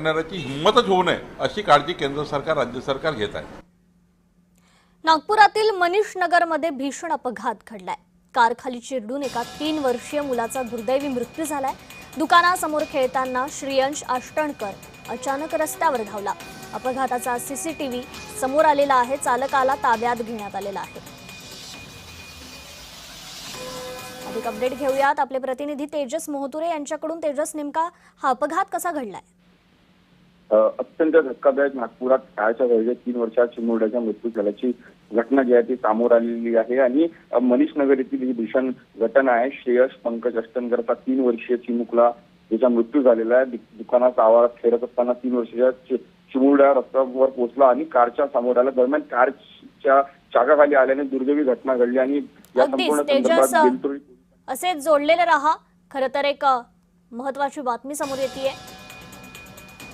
करणाऱ्याची हिंमतच होऊ नये अशी काळजी केंद्र सरकार राज्य सरकार घेत आहे। नागपुरातील मनीष नगरमध्ये भीषण अपघात घडलाय। कारखाली चिरडून एका 3 वर्षीय मुलाचा दुर्दैवी मृत्यू झालाय। दुकानासमोर खेळताना श्रीयंश आष्टणकर अचानक रस्त्यावर धावला। अपघाताचा सीसीटीव्ही समोर आलेला आहे। चालकाला ताब्यात घेण्यात आलेला आहे। अधिक अपडेट घेऊयात आपले प्रतिनिधी तेजस मोहतुरे यांच्याकडून। तेजस, नेमका हा अपघात कसा घडलाय? अत्यंत धक्कादायक नागपुरात शाळेच्या वर्गात 3 वर्षाच्या चिमुरड्याचा मृत्यू झाल्याची घटना जी आहे ती समोर आलेली आहे आणि मनीष नगर येथील ही भीषण घटना आहे। श्रेयस पंकज अष्टनकरचा 3 वर्षीय चिमुकला त्याचा मृत्यू झालेला आहे। दुकानात आवारात खेळत असताना 3 वर्षाच्या चिमुरड्या रस्त्यावर पोहोचला आणि कारच्या समोर आला। दरम्यान कारच्या चाकाखाली आल्याने दुर्दैवी घटना घडली आणि या संपूर्ण संदर्भात असेच जोडलेले रहा। खरं तर एक महत्त्वाची बातमी समोर येतेय।